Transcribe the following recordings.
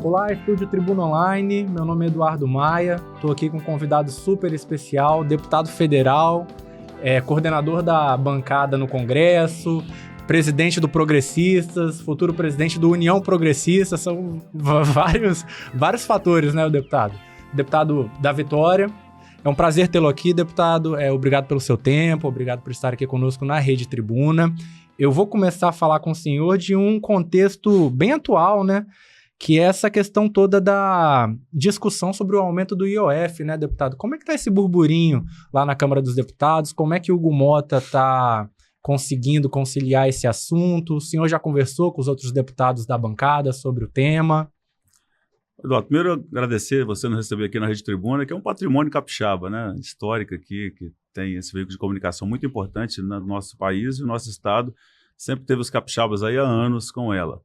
Olá, Estúdio Tribuna Online, meu nome é Eduardo Maia, estou aqui com um convidado super especial, deputado federal, coordenador da bancada no Congresso, presidente do Progressistas, futuro presidente do União Progressista, são vários fatores, né, o deputado? Deputado da Vitória, é um prazer tê-lo aqui, deputado, obrigado pelo seu tempo, obrigado por estar aqui conosco na Rede Tribuna. Eu vou começar a falar com o senhor de um contexto bem atual, né, que é essa questão toda da discussão sobre o aumento do IOF, né, deputado? Como é que está esse burburinho lá na Câmara dos Deputados? Como é que o Hugo Mota está conseguindo conciliar esse assunto? O senhor já conversou com os outros deputados da bancada sobre o tema? Eduardo, primeiro agradecer você nos receber aqui na Rede Tribuna, que é um patrimônio capixaba, né, histórico aqui, que tem esse veículo de comunicação muito importante no nosso país e o nosso estado sempre teve os capixabas aí há anos com ela.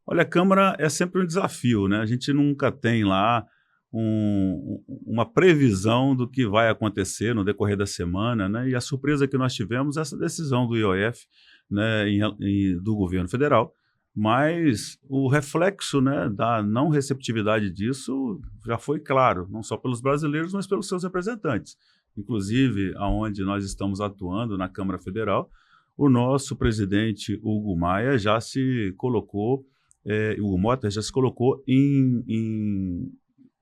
Olha, a Câmara é sempre um desafio, né? A gente nunca tem lá uma previsão do que vai acontecer no decorrer da semana, né? E a surpresa que nós tivemos é essa decisão do IOF, né, do governo federal, mas o reflexo, né, da não receptividade disso já foi claro, não só pelos brasileiros, mas pelos seus representantes. Inclusive, aonde nós estamos atuando na Câmara Federal, o nosso presidente Hugo Maia já se colocou Hugo Mota já se colocou em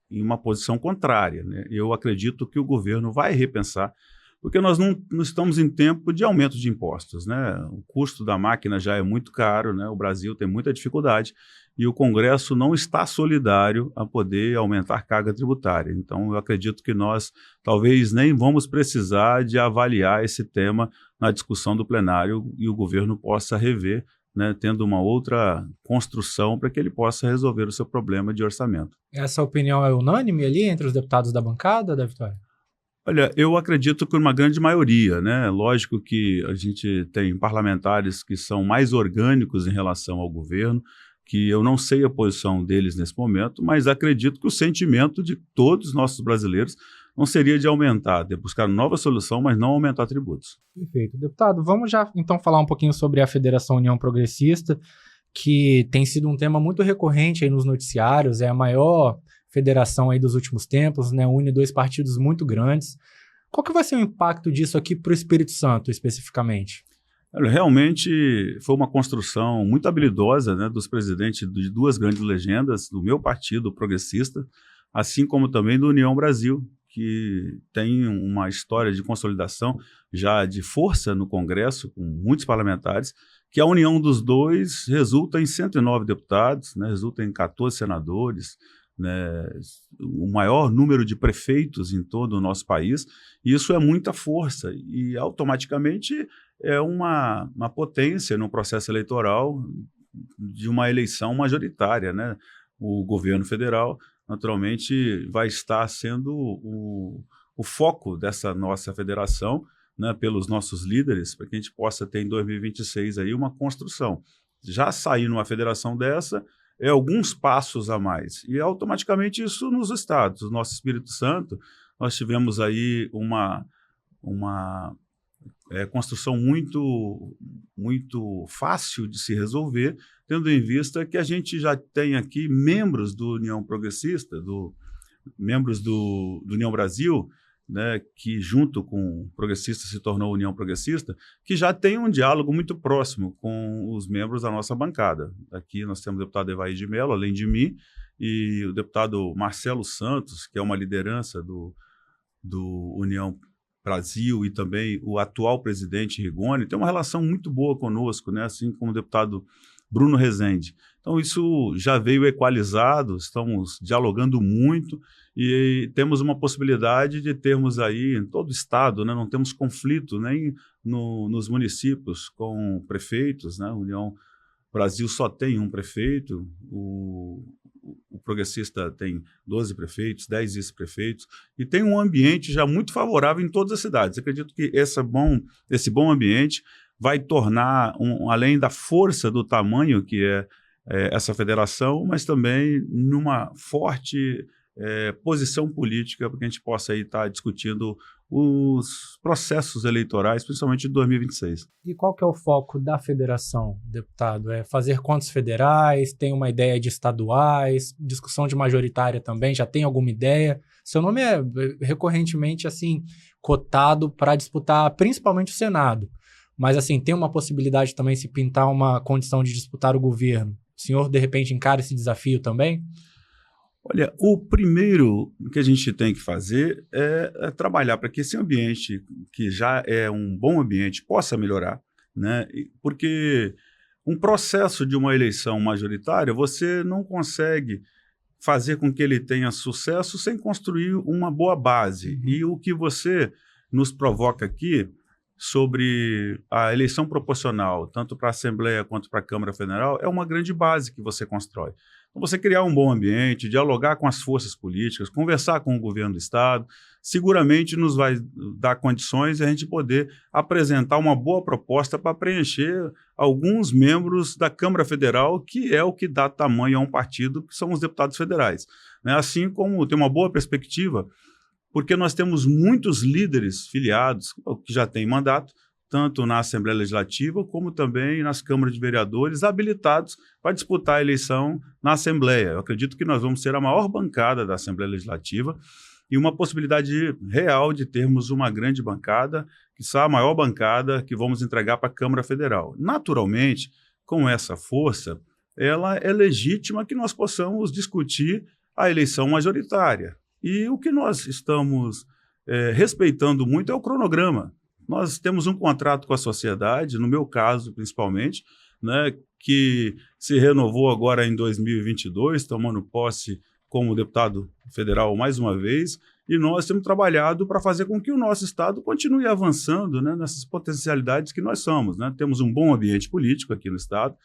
uma posição contrária, né? Eu acredito que o governo vai repensar, porque nós não estamos em tempo de aumento de impostos, né? O custo da máquina já é muito caro, né? O Brasil tem muita dificuldade e o Congresso não está solidário a poder aumentar carga tributária. Então, eu acredito que nós talvez nem vamos precisar de avaliar esse tema na discussão do plenário e o governo possa rever, né, tendo uma outra construção para que ele possa resolver o seu problema de orçamento. Essa opinião é unânime ali entre os deputados da bancada, da Vitória? Olha, eu acredito que uma grande maioria, né? Lógico que a gente tem parlamentares que são mais orgânicos em relação ao governo, que eu não sei a posição deles nesse momento, mas acredito que o sentimento de todos os nossos brasileiros não seria de aumentar, de buscar nova solução, mas não aumentar tributos. Perfeito. Deputado, vamos já então falar um pouquinho sobre a Federação União Progressista, que tem sido um tema muito recorrente aí nos noticiários, é a maior federação aí dos últimos tempos, né? Une dois partidos muito grandes. Qual que vai ser o impacto disso aqui para o Espírito Santo, especificamente? Realmente foi uma construção muito habilidosa, né, dos presidentes de duas grandes legendas, do meu partido, progressista, assim como também do União Brasil, que tem uma história de consolidação já de força no Congresso, com muitos parlamentares, que a união dos dois resulta em 109 deputados, né, resulta em 14 senadores, né, o maior número de prefeitos em todo o nosso país, e isso é muita força, e automaticamente é uma potência no processo eleitoral de uma eleição majoritária, né? O governo federal, naturalmente, vai estar sendo o foco dessa nossa federação, né, pelos nossos líderes, para que a gente possa ter em 2026 aí uma construção. Já sair numa federação dessa é alguns passos a mais. E automaticamente isso nos estados. O nosso Espírito Santo, nós tivemos aí uma construção muito fácil de se resolver, tendo em vista que a gente já tem aqui membros do União Progressista, membros do União Brasil, né, que junto com o Progressista se tornou União Progressista, que já tem um diálogo muito próximo com os membros da nossa bancada. Aqui nós temos o deputado Evaí de Mello, além de mim, e o deputado Marcelo Santos, que é uma liderança do União Brasil, e também o atual presidente Rigoni, tem uma relação muito boa conosco, né? Assim como o deputado Bruno Rezende. Então isso já veio equalizado, estamos dialogando muito e temos uma possibilidade de termos aí em todo o estado, né? Não temos conflito nem nos municípios com prefeitos, né? A União Brasil só tem um prefeito, o progressista tem 12 prefeitos, 10 vice-prefeitos, e tem um ambiente já muito favorável em todas as cidades. Acredito que esse bom ambiente vai tornar, além da força do tamanho que é essa federação, mas também numa forte posição política para que a gente possa estar discutindo os processos eleitorais, principalmente de 2026. E qual que é o foco da federação, deputado? É fazer contas federais, tem uma ideia de estaduais, discussão de majoritária também, já tem alguma ideia? Seu nome é recorrentemente assim cotado para disputar principalmente o Senado, mas assim, tem uma possibilidade também se pintar uma condição de disputar o governo. O senhor, de repente, encara esse desafio também? Olha, o primeiro que a gente tem que fazer é trabalhar para que esse ambiente, que já é um bom ambiente, possa melhorar, né? Porque um processo de uma eleição majoritária, você não consegue fazer com que ele tenha sucesso sem construir uma boa base. E o que você nos provoca aqui sobre a eleição proporcional, tanto para a Assembleia quanto para a Câmara Federal, é uma grande base que você constrói. Então, você criar um bom ambiente, dialogar com as forças políticas, conversar com o governo do Estado, seguramente nos vai dar condições de a gente poder apresentar uma boa proposta para preencher alguns membros da Câmara Federal, que é o que dá tamanho a um partido, que são os deputados federais. Né? Assim como tem uma boa perspectiva, porque nós temos muitos líderes filiados, que já têm mandato, tanto na Assembleia Legislativa, como também nas câmaras de vereadores, habilitados para disputar a eleição na Assembleia. Eu acredito que nós vamos ser a maior bancada da Assembleia Legislativa e uma possibilidade real de termos uma grande bancada, que será a maior bancada que vamos entregar para a Câmara Federal. Naturalmente, com essa força, ela é legítima que nós possamos discutir a eleição majoritária. E o que nós estamos respeitando muito é o cronograma. Nós temos um contrato com a sociedade, no meu caso, principalmente, né, que se renovou agora em 2022, tomando posse como deputado federal mais uma vez, e nós temos trabalhado para fazer com que o nosso Estado continue avançando, né, nessas potencialidades que nós somos. Né? Temos um bom ambiente político aqui no Estado,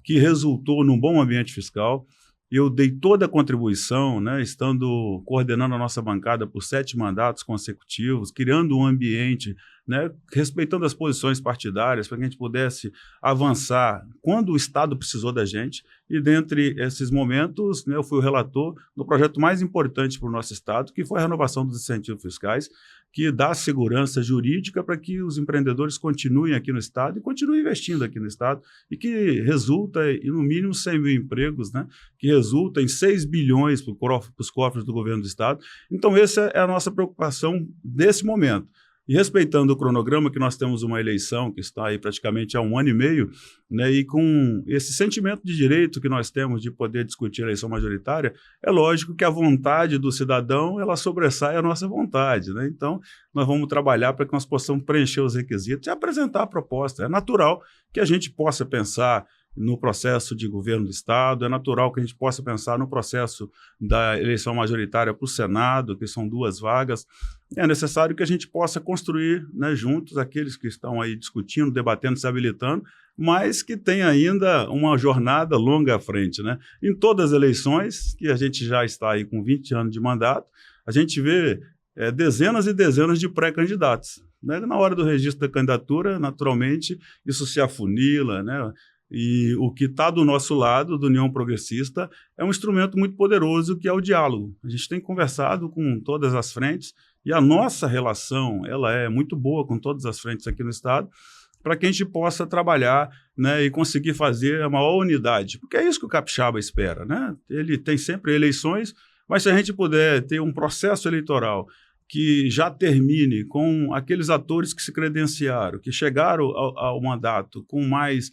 que resultou num bom ambiente fiscal. Eu dei toda a contribuição, né, estando coordenando a nossa bancada por 7 mandatos consecutivos, criando um ambiente, né, respeitando as posições partidárias, para que a gente pudesse avançar quando o Estado precisou da gente. E dentre esses momentos, né, eu fui o relator do projeto mais importante para o nosso Estado, que foi a renovação dos incentivos fiscais, que dá segurança jurídica para que os empreendedores continuem aqui no Estado e continuem investindo aqui no Estado, e que resulta em, no mínimo, 100 mil empregos, né? Que resulta em 6 bilhões para os cofres do governo do Estado. Então, essa é a nossa preocupação desse momento. E respeitando o cronograma, que nós temos uma eleição que está aí praticamente há 1 ano e meio, né, e com esse sentimento de direito que nós temos de poder discutir a eleição majoritária, é lógico que a vontade do cidadão, ela sobressai a nossa vontade. Né? Então, nós vamos trabalhar para que nós possamos preencher os requisitos e apresentar a proposta. É natural que a gente possa pensar no processo de governo do Estado, é natural que a gente possa pensar no processo da eleição majoritária para o Senado, que são 2 vagas. É necessário que a gente possa construir, né, juntos, aqueles que estão aí discutindo, debatendo, se habilitando, mas que tem ainda uma jornada longa à frente. Né? Em todas as eleições, que a gente já está aí com 20 anos de mandato, a gente vê dezenas e dezenas de pré-candidatos. Né? Na hora do registro da candidatura, naturalmente, isso se afunila, né? E o que está do nosso lado, do União Progressista, é um instrumento muito poderoso, que é o diálogo. A gente tem conversado com todas as frentes e a nossa relação, ela é muito boa com todas as frentes aqui no Estado, para que a gente possa trabalhar, né, e conseguir fazer a maior unidade. Porque é isso que o capixaba espera. Né? Ele tem sempre eleições, mas se a gente puder ter um processo eleitoral que já termine com aqueles atores que se credenciaram, que chegaram ao mandato com mais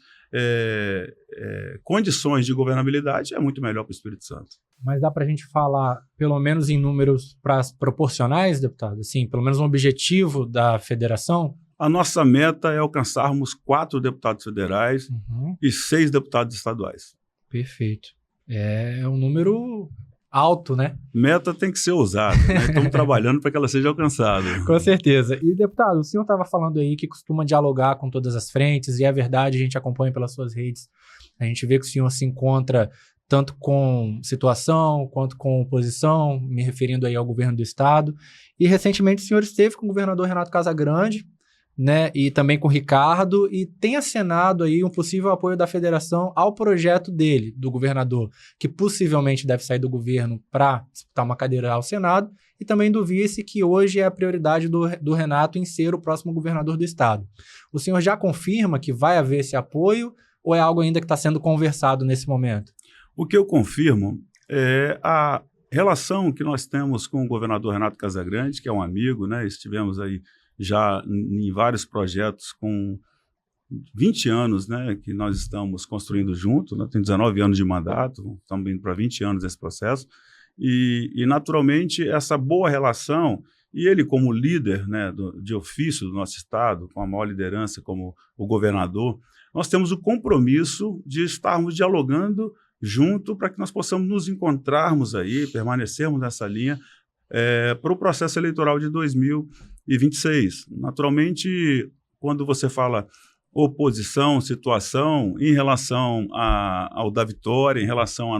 condições de governabilidade, é muito melhor para o Espírito Santo. Mas dá para a gente falar, pelo menos em números proporcionais, deputado? Assim, pelo menos um objetivo da federação? A nossa meta é alcançarmos 4 deputados federais e 6 deputados estaduais. Perfeito. É um número alto, né? Meta tem que ser ousada, né? Estamos trabalhando para que ela seja alcançada. Com certeza. E, deputado, o senhor estava falando aí que costuma dialogar com todas as frentes, e é verdade, a gente acompanha pelas suas redes, a gente vê que o senhor se encontra tanto com situação quanto com oposição, me referindo aí ao governo do Estado, e recentemente o senhor esteve com o governador Renato Casagrande, né, e também com o Ricardo, e tem acenado aí um possível apoio da federação ao projeto dele, do governador, que possivelmente deve sair do governo para disputar uma cadeira ao Senado, e também do vice, que hoje é a prioridade do Renato em ser o próximo governador do estado. O senhor já confirma que vai haver esse apoio, ou é algo ainda que está sendo conversado nesse momento? O que eu confirmo é a relação que nós temos com o governador Renato Casagrande, que é um amigo, né? Estivemos aí já em vários projetos com 20 anos, né, que nós estamos construindo junto, né? Tem 19 anos de mandato, estamos indo para 20 anos esse processo, e naturalmente essa boa relação, e ele como líder, né, de ofício do nosso estado, com a maior liderança como o governador, nós temos o compromisso de estarmos dialogando junto para que nós possamos nos encontrarmos aí, permanecermos nessa linha para o processo eleitoral de 2026. Naturalmente, quando você fala oposição, situação, em relação ao da vitória, em relação à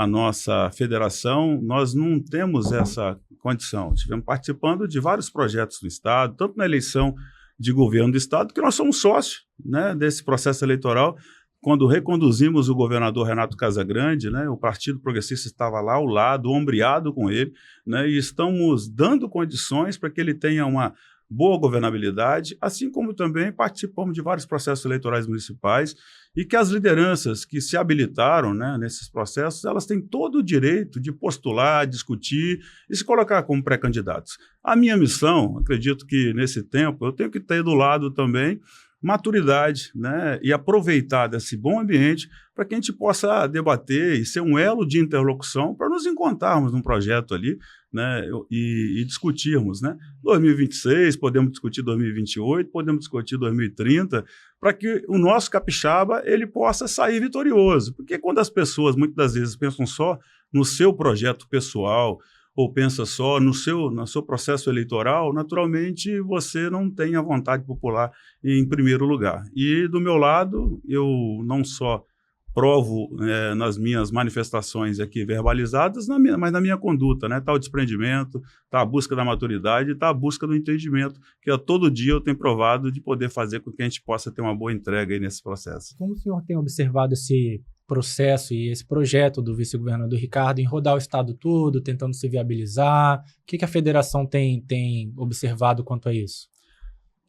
nossa federação, nós não temos essa condição. Estivemos participando de vários projetos do Estado, tanto na eleição de governo do Estado, que nós somos sócios, né, desse processo eleitoral. Quando reconduzimos o governador Renato Casagrande, né, o Partido Progressista estava lá ao lado, ombreado com ele, né, e estamos dando condições para que ele tenha uma boa governabilidade, assim como também participamos de vários processos eleitorais municipais e que as lideranças que se habilitaram, né, nesses processos, elas têm todo o direito de postular, discutir e se colocar como pré-candidatos. A minha missão, acredito que nesse tempo, eu tenho que ter do lado também maturidade, né, e aproveitar desse bom ambiente para que a gente possa debater e ser um elo de interlocução para nos encontrarmos num projeto ali, né, e discutirmos, né, 2026, podemos discutir 2028, podemos discutir 2030, para que o nosso capixaba ele possa sair vitorioso, porque quando as pessoas muitas das vezes pensam só no seu projeto pessoal, ou pensa só no seu processo eleitoral, naturalmente você não tem a vontade popular em primeiro lugar. E do meu lado, eu não só provo nas minhas manifestações aqui verbalizadas, mas na minha conduta, né? Está o desprendimento, está a busca da maturidade, está a busca do entendimento, que todo dia eu tenho provado de poder fazer com que a gente possa ter uma boa entrega aí nesse processo. Como o senhor tem observado esse processo e esse projeto do vice-governador Ricardo em rodar o estado todo, tentando se viabilizar? O que a federação tem observado quanto a isso?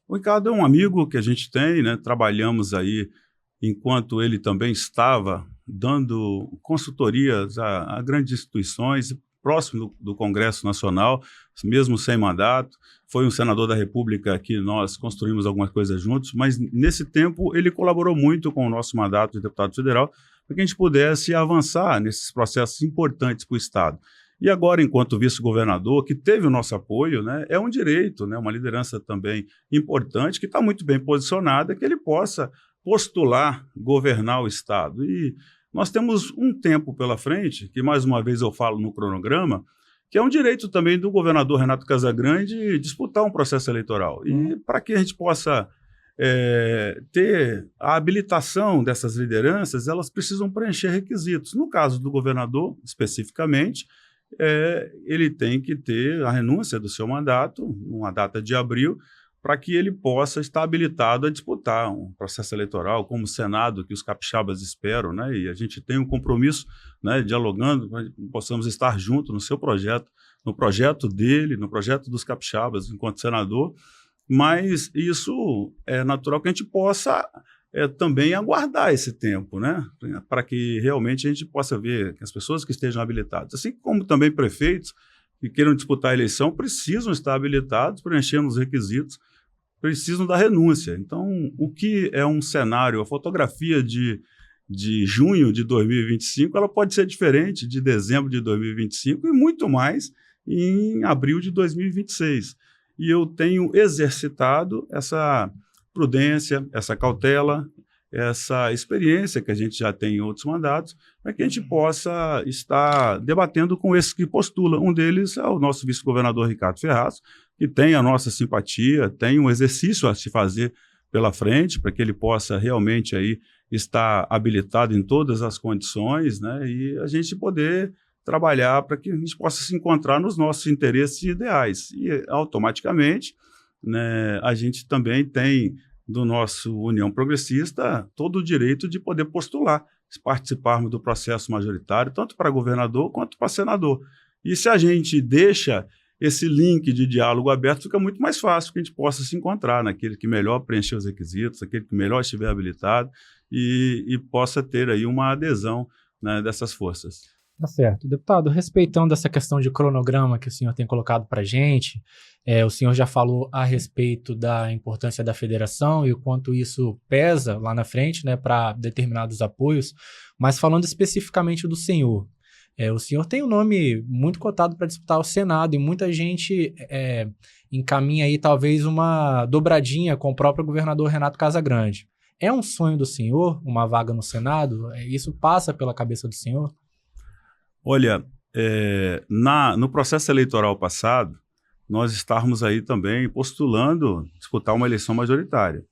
O Ricardo é um amigo que a gente tem, né? Trabalhamos aí enquanto ele também estava dando consultorias a grandes instituições, próximo do Congresso Nacional, mesmo sem mandato. Foi um senador da República que nós construímos algumas coisas juntos, mas nesse tempo ele colaborou muito com o nosso mandato de deputado federal para que a gente pudesse avançar nesses processos importantes para o Estado. E agora, enquanto vice-governador, que teve o nosso apoio, né, é um direito, né, uma liderança também importante, que está muito bem posicionada, que ele possa postular governar o Estado. E nós temos um tempo pela frente, que mais uma vez eu falo no cronograma, que é um direito também do governador Renato Casagrande disputar um processo eleitoral. E para que a gente possa ter a habilitação dessas lideranças, elas precisam preencher requisitos. No caso do governador, especificamente, ele tem que ter a renúncia do seu mandato, numa data de abril, para que ele possa estar habilitado a disputar um processo eleitoral como o Senado, que os capixabas esperam, né? E a gente tem um compromisso, né, dialogando, para que possamos estar juntos no seu projeto, no projeto dele, no projeto dos capixabas, enquanto senador, mas isso é natural que a gente possa também aguardar esse tempo, né? Para que realmente a gente possa ver que as pessoas que estejam habilitadas, assim como também prefeitos que queiram disputar a eleição, precisam estar habilitados, preenchendo os requisitos, precisam da renúncia. Então, o que é um cenário, a fotografia de junho de 2025, ela pode ser diferente de dezembro de 2025 e muito mais em abril de 2026. E eu tenho exercitado essa prudência, essa cautela, essa experiência que a gente já tem em outros mandatos, para que a gente possa estar debatendo com esses que postulam. Um deles é o nosso vice-governador Ricardo Ferraz, que tem a nossa simpatia, tem um exercício a se fazer pela frente, para que ele possa realmente aí estar habilitado em todas as condições, né, e a gente poder trabalhar para que a gente possa se encontrar nos nossos interesses ideais. E automaticamente né, a gente também tem, do nosso União Progressista, todo o direito de poder postular, se participarmos do processo majoritário, tanto para governador quanto para senador. E se a gente deixa esse link de diálogo aberto, fica muito mais fácil que a gente possa se encontrar naquele que melhor preencher os requisitos, aquele que melhor estiver habilitado e possa ter aí uma adesão, né, dessas forças. Tá certo. Deputado, respeitando essa questão de cronograma que o senhor tem colocado para a gente, o senhor já falou a respeito da importância da federação e o quanto isso pesa lá na frente, né, para determinados apoios, mas falando especificamente do senhor, o senhor tem um nome muito cotado para disputar o Senado e muita gente encaminha aí talvez uma dobradinha com o próprio governador Renato Casagrande. É um sonho do senhor uma vaga no Senado? Isso passa pela cabeça do senhor? Olha, no processo eleitoral passado, nós estávamos aí também postulando disputar uma eleição majoritária.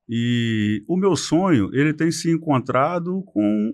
E o meu sonho, ele tem se encontrado com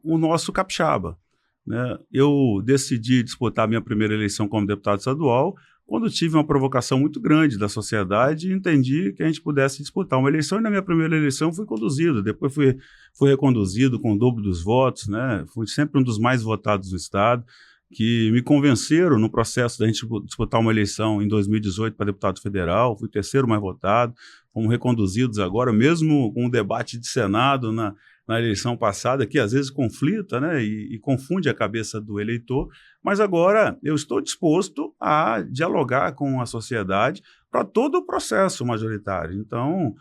o nosso capixaba, né? Eu decidi disputar a minha primeira eleição como deputado estadual quando tive uma provocação muito grande da sociedade e entendi que a gente pudesse disputar uma eleição. E na minha primeira eleição fui conduzido, depois fui reconduzido com o dobro dos votos, né? Fui sempre um dos mais votados do estado, que me convenceram no processo da gente disputar uma eleição em 2018 para deputado federal. Fui o terceiro mais votado, fomos reconduzidos agora, mesmo com o debate de Senado na eleição passada, que às vezes conflita, né, e confunde a cabeça do eleitor, mas agora eu estou disposto a dialogar com a sociedade para todo o processo majoritário. Então,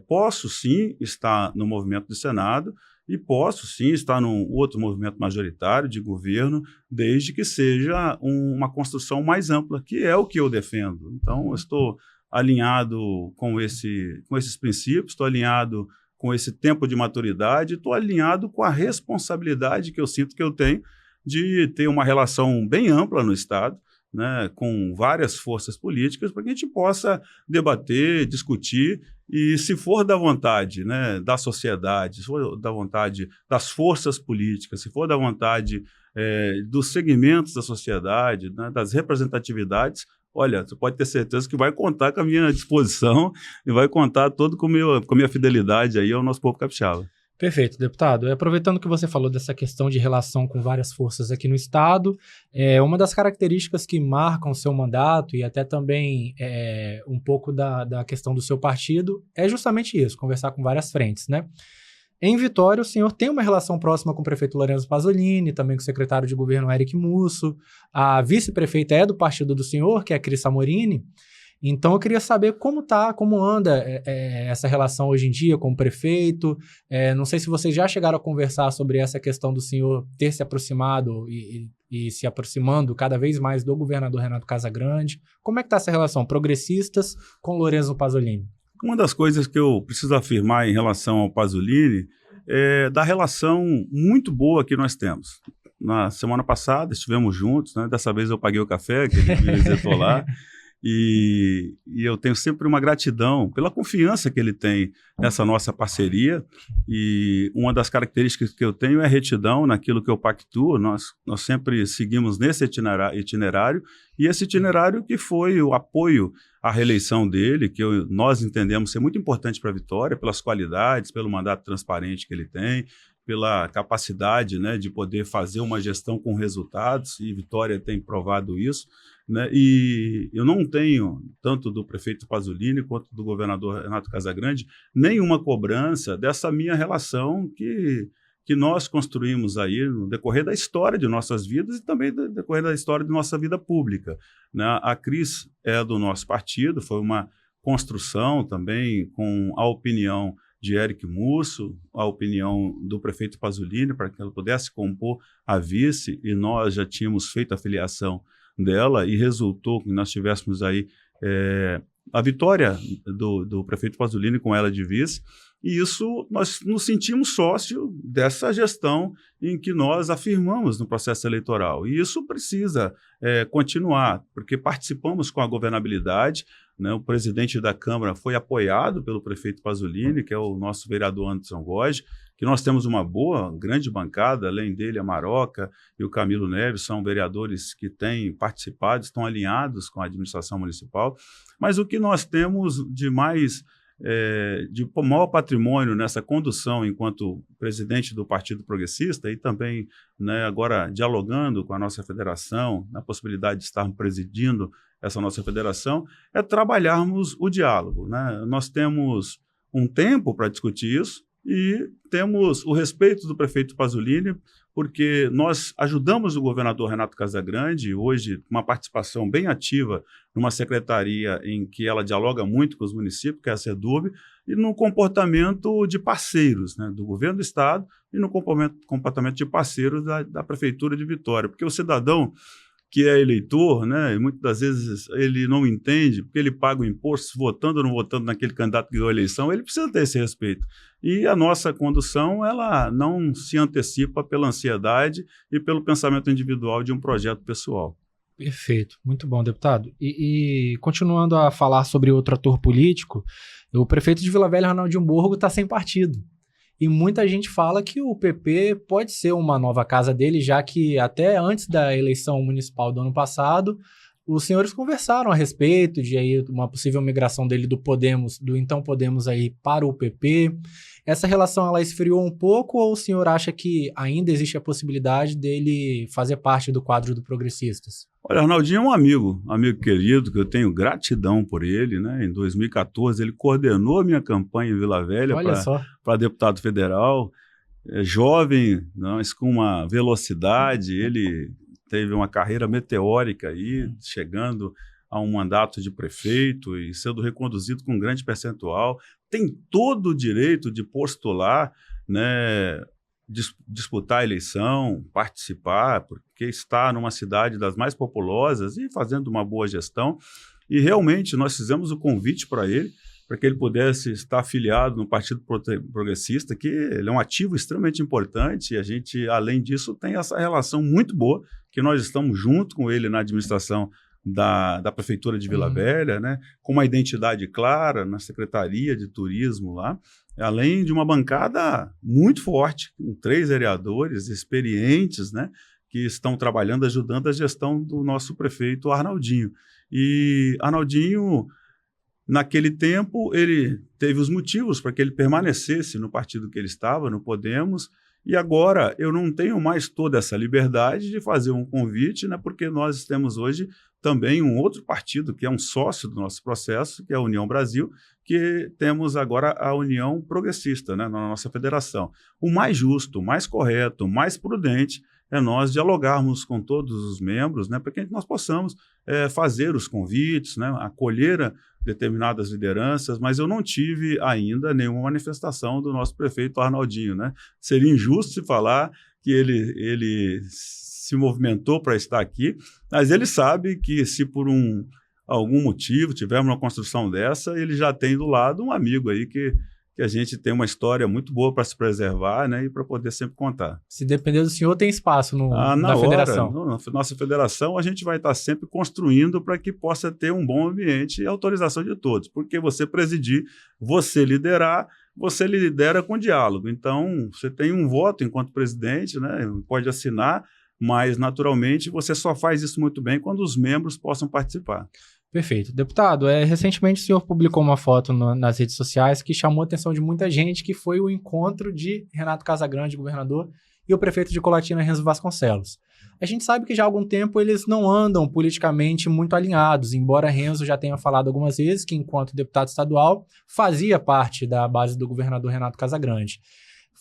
posso sim estar no movimento do Senado e posso sim estar num outro movimento majoritário de governo, desde que seja uma construção mais ampla, que é o que eu defendo. Então, eu estou alinhado com esses princípios, estou alinhado com esse tempo de maturidade, estou alinhado com a responsabilidade que eu sinto que eu tenho de ter uma relação bem ampla no Estado, né, com várias forças políticas, para que a gente possa debater, discutir e, se for da vontade, né, da sociedade, se for da vontade das forças políticas, se for da vontade dos segmentos da sociedade, né, das representatividades, olha, você pode ter certeza que vai contar com a minha disposição e vai contar todo com a minha fidelidade aí ao nosso povo capixaba. Perfeito, deputado. Aproveitando que você falou dessa questão de relação com várias forças aqui no Estado, uma das características que marcam o seu mandato e até também um pouco da questão do seu partido é justamente isso, conversar com várias frentes, né? Em Vitória, o senhor tem uma relação próxima com o prefeito Lorenzo Pasolini, também com o secretário de governo Eric Musso. A vice-prefeita é do partido do senhor, que é a Cris Samorini. Então, eu queria saber como anda essa relação hoje em dia com o prefeito. Não sei se vocês já chegaram a conversar sobre essa questão do senhor ter se aproximado e se aproximando cada vez mais do governador Renato Casagrande. Como é que está essa relação, progressistas com Lorenzo Pasolini? Uma das coisas que eu preciso afirmar em relação ao Pasolini é da relação muito boa que nós temos. Na semana passada estivemos juntos, né? Dessa vez eu paguei o café, que ele me visitou lá, e eu tenho sempre uma gratidão pela confiança que ele tem nessa nossa parceria, e uma das características que eu tenho é retidão naquilo que eu pactuo. Nós sempre seguimos nesse itinerário, e esse itinerário que foi o apoio à reeleição dele, que nós entendemos ser muito importante para a Vitória, pelas qualidades, pelo mandato transparente que ele tem, pela capacidade, né, de poder fazer uma gestão com resultados, e Vitória tem provado isso, né? E eu não tenho, tanto do prefeito Pasolini quanto do governador Renato Casagrande, nenhuma cobrança dessa minha relação que nós construímos aí no decorrer da história de nossas vidas e também no decorrer da história de nossa vida pública, né? A Cris é do nosso partido, foi uma construção também com a opinião de Eric Musso, a opinião do prefeito Pasolini, para que ela pudesse compor a vice, e nós já tínhamos feito a filiação dela, e resultou que nós tivéssemos aí a vitória do prefeito Pasolini com ela de vice, E isso nós nos sentimos sócio dessa gestão em que nós afirmamos no processo eleitoral. E isso precisa continuar, porque participamos com a governabilidade, né? O presidente da Câmara foi apoiado pelo prefeito Pasolini, que é o nosso vereador Anderson Góes, que nós temos uma boa, grande bancada, além dele a Maroca e o Camilo Neves, são vereadores que têm participado, estão alinhados com a administração municipal, mas o que nós temos de mais, de maior patrimônio nessa condução enquanto presidente do Partido Progressista e também, né, agora dialogando com a nossa federação, na possibilidade de estarmos presidindo essa nossa federação, é trabalharmos o diálogo, né? Nós temos um tempo para discutir isso, e temos o respeito do prefeito Pasolini, porque nós ajudamos o governador Renato Casagrande, hoje uma participação bem ativa numa secretaria em que ela dialoga muito com os municípios, que é a SEDURB, e no comportamento de parceiros, né, do governo do estado e no comportamento de parceiros da prefeitura de Vitória, porque o cidadão que é eleitor, né, e muitas das vezes ele não entende, porque ele paga o imposto, votando ou não votando naquele candidato que ganhou a eleição, ele precisa ter esse respeito. E a nossa condução, ela não se antecipa pela ansiedade e pelo pensamento individual de um projeto pessoal. Perfeito, muito bom, deputado. E continuando a falar sobre outro ator político, o prefeito de Vila Velha, Ronaldinho Borgo, está sem partido. E muita gente fala que o PP pode ser uma nova casa dele, já que até antes da eleição municipal do ano passado, os senhores conversaram a respeito de aí uma possível migração dele do Podemos, do então Podemos aí para o PP. Essa relação ela esfriou um pouco ou o senhor acha que ainda existe a possibilidade dele fazer parte do quadro do Progressistas? Olha, Arnaldinho é um amigo querido, que eu tenho gratidão por ele, né? Em 2014, ele coordenou a minha campanha em Vila Velha para deputado federal, jovem, mas com uma velocidade, ele teve uma carreira meteórica aí, chegando a um mandato de prefeito e sendo reconduzido com um grande percentual, tem todo o direito de postular, né, disputar a eleição, participar, porque está numa cidade das mais populosas e fazendo uma boa gestão. E realmente nós fizemos o convite para ele, para que ele pudesse estar afiliado no Partido Progressista, que ele é um ativo extremamente importante, e a gente, além disso, tem essa relação muito boa, que nós estamos junto com ele na administração da Prefeitura de Vila Velha, né, com uma identidade clara na Secretaria de Turismo lá, além de uma bancada muito forte, com 3 vereadores experientes, né, que estão trabalhando, ajudando a gestão do nosso prefeito Arnaldinho. E Arnaldinho, naquele tempo, ele teve os motivos para que ele permanecesse no partido que ele estava, no Podemos, e agora eu não tenho mais toda essa liberdade de fazer um convite, né, porque nós temos hoje também um outro partido que é um sócio do nosso processo, que é a União Brasil, que temos agora a União Progressista, né, na nossa federação. O mais justo, o mais correto, o mais prudente é nós dialogarmos com todos os membros, né, para que nós possamos fazer os convites, né, acolher determinadas lideranças, mas eu não tive ainda nenhuma manifestação do nosso prefeito Arnaldinho, né? Seria injusto se falar que ele se movimentou para estar aqui, mas ele sabe que se por algum motivo tivermos uma construção dessa, ele já tem do lado um amigo aí que a gente tem uma história muito boa para se preservar, né, e para poder sempre contar. Se depender do senhor, tem espaço na federação? Na nossa federação, a gente vai estar sempre construindo para que possa ter um bom ambiente e autorização de todos, porque você presidir, você liderar, você lidera com diálogo. Então, você tem um voto enquanto presidente, né, pode assinar, mas, naturalmente, você só faz isso muito bem quando os membros possam participar. Perfeito. Deputado, recentemente o senhor publicou uma foto nas redes sociais que chamou a atenção de muita gente, que foi o encontro de Renato Casagrande, governador, e o prefeito de Colatina, Renzo Vasconcelos. A gente sabe que já há algum tempo eles não andam politicamente muito alinhados, embora Renzo já tenha falado algumas vezes que, enquanto deputado estadual, fazia parte da base do governador Renato Casagrande.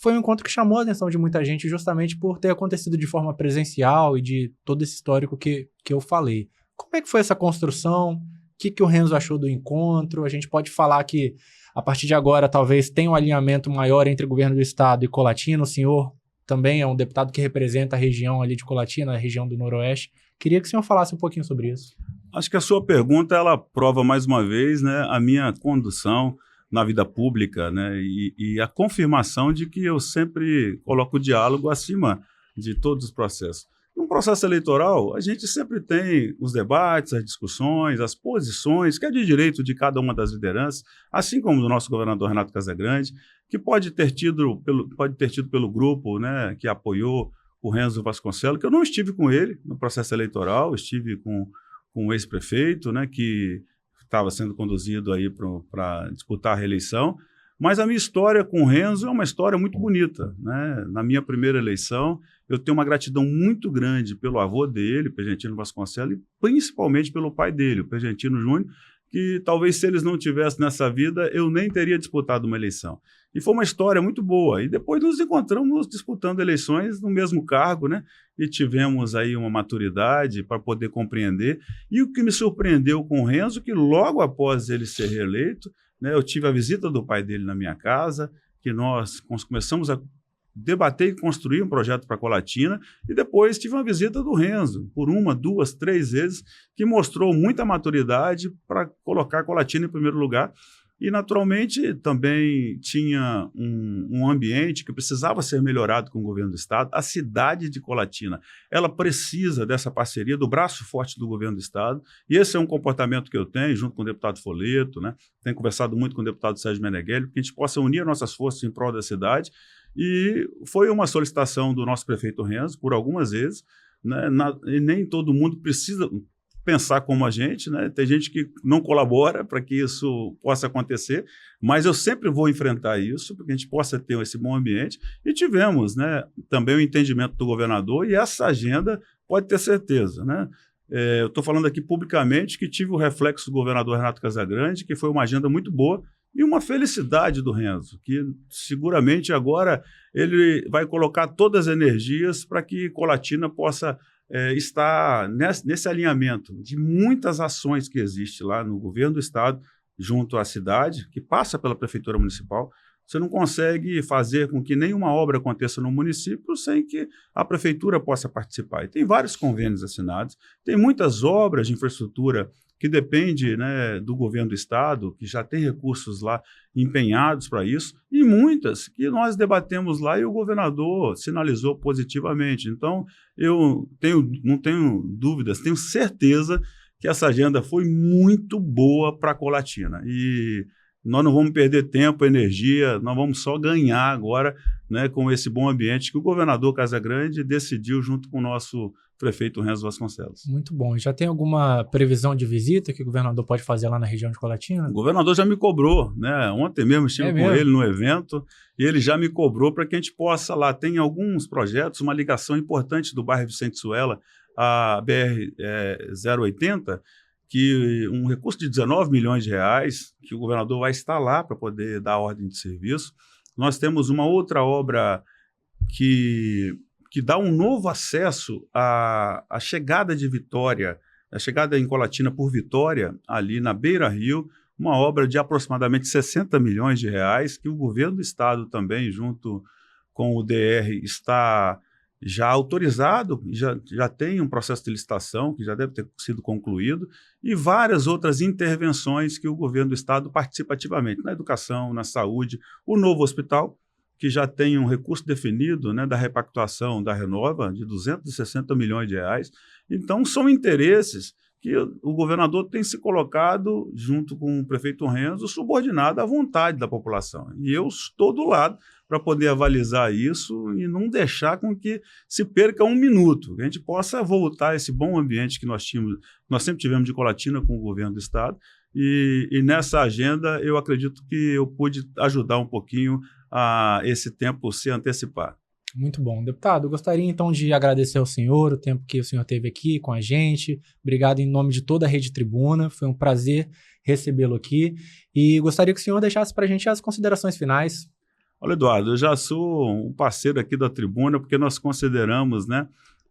Foi um encontro que chamou a atenção de muita gente justamente por ter acontecido de forma presencial e de todo esse histórico que eu falei. Como é que foi essa construção? O que o Renzo achou do encontro? A gente pode falar que, a partir de agora, talvez tenha um alinhamento maior entre o governo do estado e Colatina. O senhor também é um deputado que representa a região ali de Colatina, a região do Noroeste. Queria que o senhor falasse um pouquinho sobre isso. Acho que a sua pergunta, ela prova mais uma vez, né, a minha condução na vida pública, né? E a confirmação de que eu sempre coloco o diálogo acima de todos os processos. No processo eleitoral, a gente sempre tem os debates, as discussões, as posições, que é de direito de cada uma das lideranças, assim como do nosso governador Renato Casagrande, que pode ter tido pelo grupo, né, que apoiou o Renzo Vasconcelos, que eu não estive com ele no processo eleitoral, estive com o ex-prefeito, né, que estava sendo conduzido aí para disputar a reeleição. Mas a minha história com o Renzo é uma história muito bonita, né? Na minha primeira eleição, eu tenho uma gratidão muito grande pelo avô dele, Pergentino Vasconcelos, e principalmente pelo pai dele, o Pergentino Júnior, que talvez se eles não tivessem nessa vida, eu nem teria disputado uma eleição. E foi uma história muito boa. E depois nos encontramos disputando eleições no mesmo cargo, né? E tivemos aí uma maturidade para poder compreender. E o que me surpreendeu com o Renzo, que logo após ele ser reeleito, né, eu tive a visita do pai dele na minha casa, que nós começamos a debater e construir um projeto para Colatina, e depois tive uma visita do Renzo, por 1, 2, 3 vezes, que mostrou muita maturidade para colocar a Colatina em primeiro lugar. E, naturalmente, também tinha um ambiente que precisava ser melhorado com o governo do Estado. A cidade de Colatina, ela precisa dessa parceria, do braço forte do governo do Estado, e esse é um comportamento que eu tenho, junto com o deputado Foleto, né? Tenho conversado muito com o deputado Sérgio Meneghelli, para que a gente possa unir nossas forças em prol da cidade, e foi uma solicitação do nosso prefeito Renzo, por algumas vezes, né? E nem todo mundo precisa pensar como a gente, né? Tem gente que não colabora para que isso possa acontecer, mas eu sempre vou enfrentar isso para que a gente possa ter esse bom ambiente. E tivemos, né, também o entendimento do governador, e essa agenda pode ter certeza, né? Eu estou falando aqui publicamente que tive o reflexo do governador Renato Casagrande, que foi uma agenda muito boa, e uma felicidade do Renzo, que seguramente agora ele vai colocar todas as energias para que Colatina possa está nesse alinhamento de muitas ações que existem lá no governo do Estado, junto à cidade, que passa pela Prefeitura Municipal. Você não consegue fazer com que nenhuma obra aconteça no município sem que a Prefeitura possa participar. E tem vários convênios assinados, tem muitas obras de infraestrutura que depende, né, do governo do Estado, que já tem recursos lá empenhados para isso, e muitas que nós debatemos lá e o governador sinalizou positivamente. Então, não tenho dúvidas, tenho certeza que essa agenda foi muito boa para a Colatina. E nós não vamos perder tempo, energia, nós vamos só ganhar agora, né, com esse bom ambiente que o governador Casagrande decidiu junto com o nosso prefeito Renzo Vasconcelos. Muito bom. Já tem alguma previsão de visita que o governador pode fazer lá na região de Colatina? O governador já me cobrou, né? Ontem mesmo estive com ele no evento, e ele já me cobrou para que a gente possa lá. Tem alguns projetos, uma ligação importante do bairro Vicente Suela, a BR-080, que um recurso de 19 milhões de reais, que o governador vai estar lá para poder dar ordem de serviço. Nós temos uma outra obra que dá um novo acesso à chegada de Vitória, a chegada em Colatina por Vitória, ali na Beira Rio, uma obra de aproximadamente 60 milhões de reais, que o governo do Estado também, junto com o DR, está já autorizado, já tem um processo de licitação que já deve ter sido concluído, e várias outras intervenções que o governo do Estado participa ativamente, na educação, na saúde, o novo hospital, que já tem um recurso definido, né, da repactuação da Renova, de 260 milhões de reais. Então, são interesses que o governador tem se colocado, junto com o prefeito Renzo, subordinado à vontade da população. E eu estou do lado para poder avalizar isso e não deixar com que se perca um minuto, que a gente possa voltar a esse bom ambiente que nós sempre tivemos de Colatina com o governo do Estado. E nessa agenda, eu acredito que eu pude ajudar um pouquinho a esse tempo se antecipar. Muito bom. Deputado, eu gostaria então de agradecer ao senhor o tempo que o senhor teve aqui com a gente. Obrigado em nome de toda a Rede Tribuna. Foi um prazer recebê-lo aqui. E gostaria que o senhor deixasse para a gente as considerações finais. Olha, Eduardo, eu já sou um parceiro aqui da Tribuna, porque nós consideramos, né,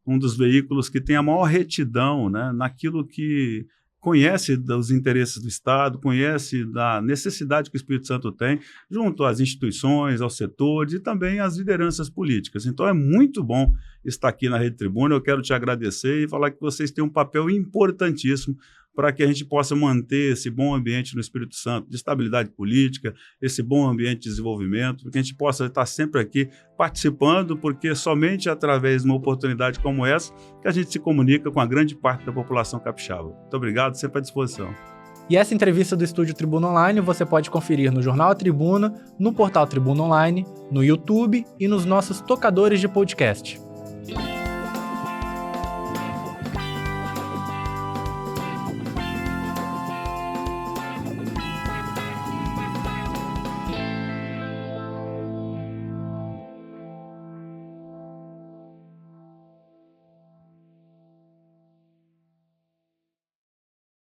um dos veículos que tem a maior retidão, né, naquilo que conhece dos interesses do Estado, conhece da necessidade que o Espírito Santo tem, junto às instituições, aos setores e também às lideranças políticas. Então é muito bom estar aqui na Rede Tribuna. Eu quero te agradecer e falar que vocês têm um papel importantíssimo para que a gente possa manter esse bom ambiente no Espírito Santo, de estabilidade política, esse bom ambiente de desenvolvimento, para que a gente possa estar sempre aqui participando, porque somente através de uma oportunidade como essa que a gente se comunica com a grande parte da população capixaba. Muito obrigado, sempre à disposição. E essa entrevista do Estúdio Tribuna Online você pode conferir no Jornal A Tribuna, no portal Tribuna Online, no YouTube e nos nossos tocadores de podcast.